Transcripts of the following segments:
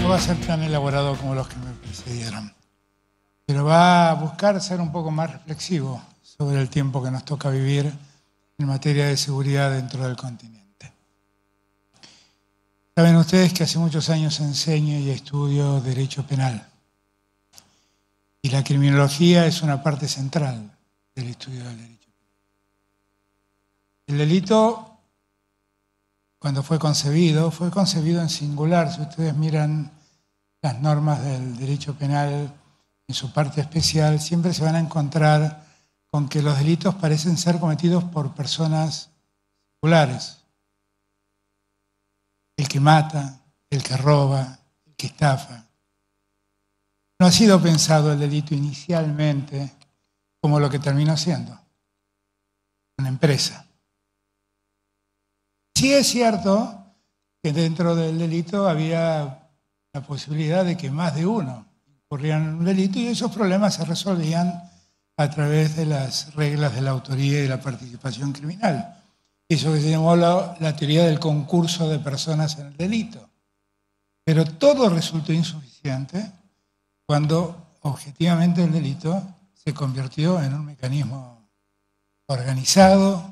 no va a ser tan elaborado como los que me precedieron, pero va a buscar ser un poco más reflexivo sobre el tiempo que nos toca vivir en materia de seguridad dentro del continente. Saben ustedes que hace muchos años enseño y estudio Derecho Penal, y la criminología es una parte central del estudio del derecho penal. El delito, cuando fue concebido en singular. Si ustedes miran las normas del derecho penal en su parte especial, siempre se van a encontrar con que los delitos parecen ser cometidos por personas singulares. El que mata, el que roba, el que estafa. No ha sido pensado el delito inicialmente como lo que terminó siendo, una empresa. Sí es cierto que dentro del delito había la posibilidad de que más de uno incurrieran en un delito, y esos problemas se resolvían a través de las reglas de la autoría y de la participación criminal. Eso que se llamó la teoría del concurso de personas en el delito. Pero todo resultó insuficiente cuando objetivamente el delito se convirtió en un mecanismo organizado,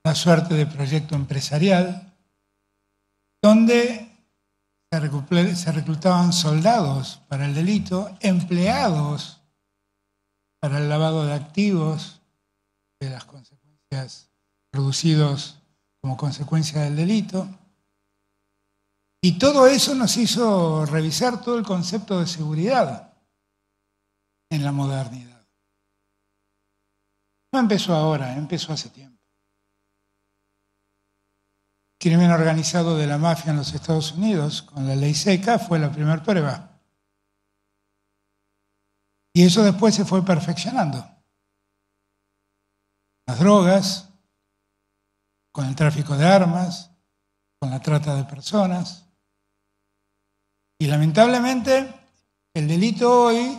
una suerte de proyecto empresarial, donde se reclutaban soldados para el delito, empleados para el lavado de activos, de las consecuencias producidos como consecuencia del delito. Y todo eso nos hizo revisar todo el concepto de seguridad en la modernidad. No empezó ahora, empezó hace tiempo. El crimen organizado de la mafia en los Estados Unidos, con la ley seca, fue la primera prueba. Y eso después se fue perfeccionando. Las drogas, con el tráfico de armas, con la trata de personas. Y lamentablemente el delito hoy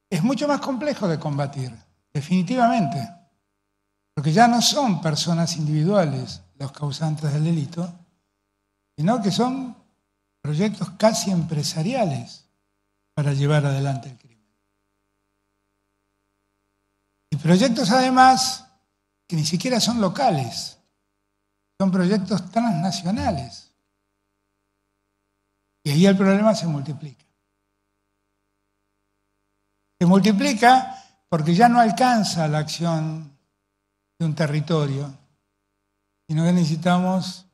es mucho más complejo de combatir, definitivamente. Porque ya no son personas individuales los causantes del delito, sino que son proyectos casi empresariales para llevar adelante el crimen. Y proyectos además que ni siquiera son locales, son proyectos transnacionales. Y ahí el problema se multiplica. Se multiplica porque ya no alcanza la acción de un territorio, sino que necesitamos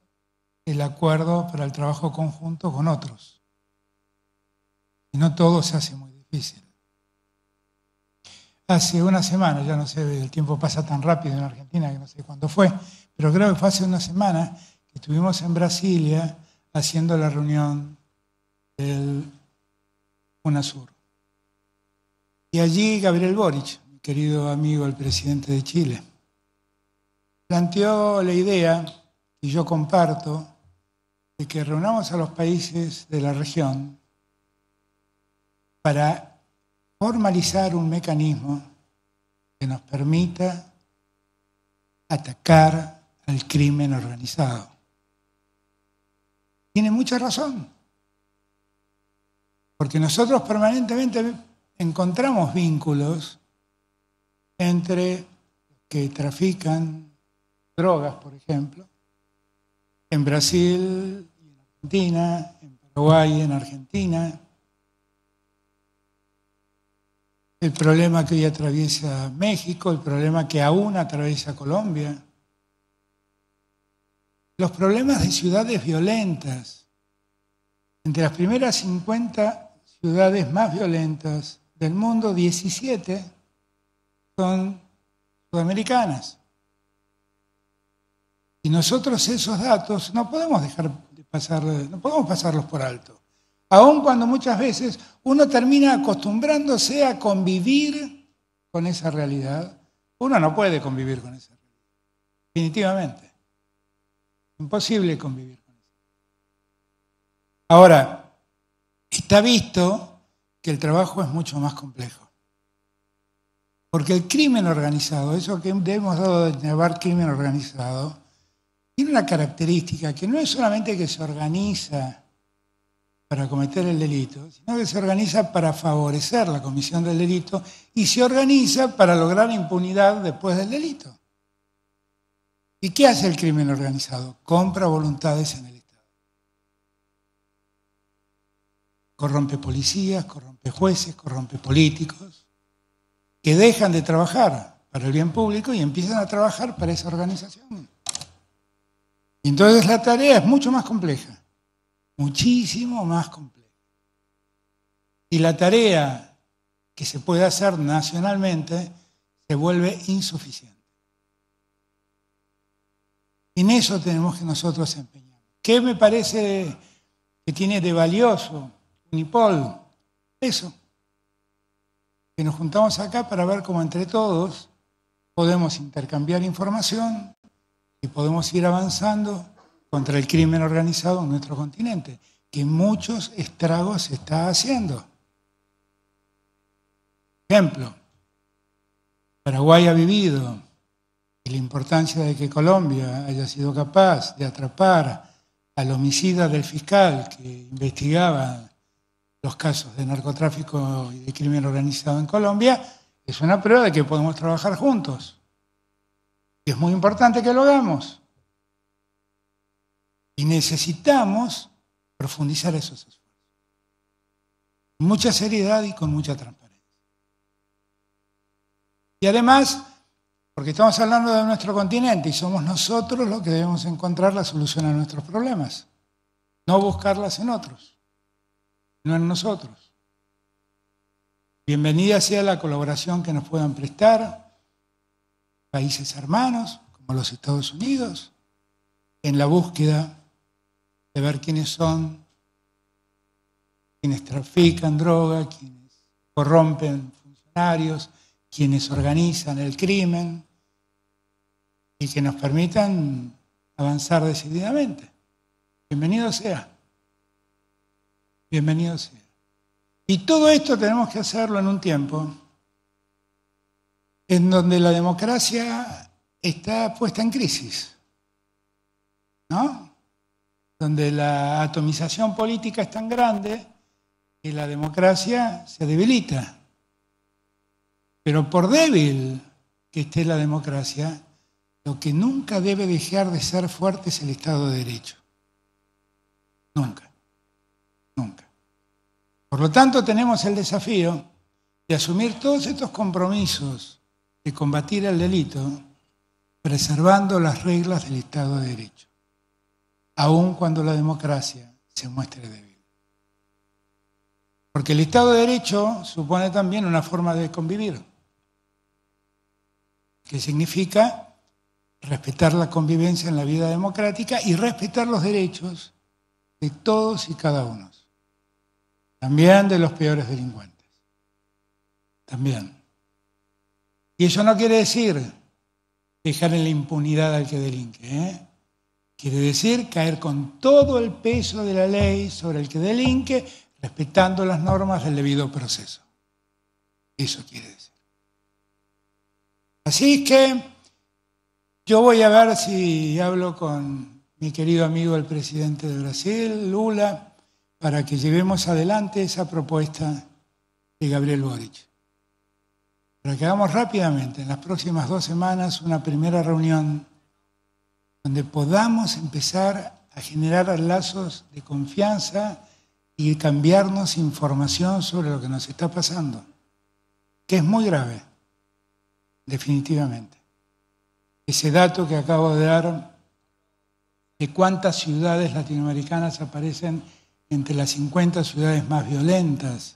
el acuerdo para el trabajo conjunto con otros. Y no todo se hace muy difícil. Hace una semana, ya no sé, el tiempo pasa tan rápido en Argentina que no sé cuándo fue, pero creo que fue hace una semana que estuvimos en Brasilia haciendo la reunión del UNASUR. Y allí Gabriel Boric, mi querido amigo, el presidente de Chile, planteó la idea, y yo comparto, de que reunamos a los países de la región para formalizar un mecanismo que nos permita atacar al crimen organizado. Tiene mucha razón, porque nosotros permanentemente encontramos vínculos entre los que trafican drogas, por ejemplo, en Brasil, en Argentina, en Paraguay, en Argentina. El problema que hoy atraviesa México, el problema que aún atraviesa Colombia. Los problemas de ciudades violentas. Entre las primeras 50 ciudades más violentas del mundo, 17 son sudamericanas. Y nosotros esos datos no podemos no podemos pasarlos por alto. Aun cuando muchas veces uno termina acostumbrándose a convivir con esa realidad, uno no puede convivir con esa realidad. Definitivamente. Imposible convivir con eso. Ahora, está visto que el trabajo es mucho más complejo. Porque el crimen organizado, eso que hemos dado de llamar crimen organizado, tiene una característica que no es solamente que se organiza para cometer el delito, sino que se organiza para favorecer la comisión del delito y se organiza para lograr impunidad después del delito. ¿Y qué hace el crimen organizado? Compra voluntades en el Estado. Corrompe policías, corrompe jueces, corrompe políticos, que dejan de trabajar para el bien público y empiezan a trabajar para esa organización. Y entonces la tarea es mucho más compleja, muchísimo más compleja. Y la tarea que se puede hacer nacionalmente se vuelve insuficiente. En eso tenemos que nosotros empeñarnos. ¿Qué me parece que tiene de valioso Unipol? Eso. Que nos juntamos acá para ver cómo entre todos podemos intercambiar información y podemos ir avanzando contra el crimen organizado en nuestro continente, que muchos estragos se está haciendo. Ejemplo, Paraguay ha vivido y la importancia de que Colombia haya sido capaz de atrapar al homicida del fiscal que investigaba los casos de narcotráfico y de crimen organizado en Colombia, es una prueba de que podemos trabajar juntos. Y es muy importante que lo hagamos. Y necesitamos profundizar esos esfuerzos. Con mucha seriedad y con mucha transparencia. Y además, porque estamos hablando de nuestro continente y somos nosotros los que debemos encontrar la solución a nuestros problemas. No buscarlas en otros, no en nosotros. Bienvenida sea la colaboración que nos puedan prestar países hermanos, como los Estados Unidos, en la búsqueda de ver quiénes son, quienes trafican droga, quienes corrompen funcionarios, quienes organizan el crimen y que nos permitan avanzar decididamente. Bienvenido sea. Bienvenido sea. Y todo esto tenemos que hacerlo en un tiempo en donde la democracia está puesta en crisis, ¿no? Donde la atomización política es tan grande que la democracia se debilita. Pero por débil que esté la democracia, lo que nunca debe dejar de ser fuerte es el Estado de Derecho. Nunca. Nunca. Por lo tanto, tenemos el desafío de asumir todos estos compromisos de combatir el delito, preservando las reglas del Estado de Derecho, aun cuando la democracia se muestre débil. Porque el Estado de Derecho supone también una forma de convivir, que significa respetar la convivencia en la vida democrática y respetar los derechos de todos y cada uno. También de los peores delincuentes. También. Y eso no quiere decir dejar en la impunidad al que delinque, ¿eh? Quiere decir caer con todo el peso de la ley sobre el que delinque, respetando las normas del debido proceso. Eso quiere decir. Así que yo voy a ver si hablo con mi querido amigo el presidente de Brasil, Lula, para que llevemos adelante esa propuesta de Gabriel Boric. Para que hagamos rápidamente, en las próximas 2 semanas, una primera reunión donde podamos empezar a generar lazos de confianza y cambiarnos información sobre lo que nos está pasando, que es muy grave, definitivamente. Ese dato que acabo de dar de cuántas ciudades latinoamericanas aparecen entre las 50 ciudades más violentas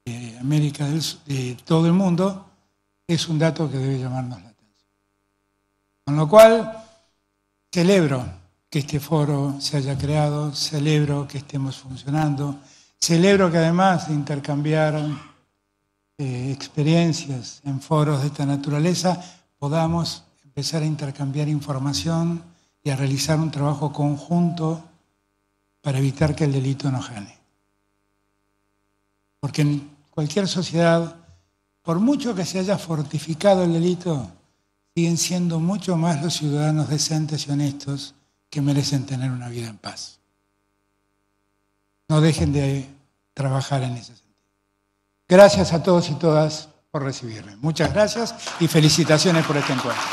de América del Sur, de todo el mundo, es un dato que debe llamarnos la atención. Con lo cual, celebro que este foro se haya creado, celebro que estemos funcionando, celebro que además de intercambiar experiencias en foros de esta naturaleza, podamos empezar a intercambiar información y a realizar un trabajo conjunto para evitar que el delito nos gane. Porque en cualquier sociedad, por mucho que se haya fortificado el delito, siguen siendo mucho más los ciudadanos decentes y honestos que merecen tener una vida en paz. no dejen de trabajar en ese sentido. Gracias a todos y todas por recibirme. Muchas gracias y felicitaciones por este encuentro.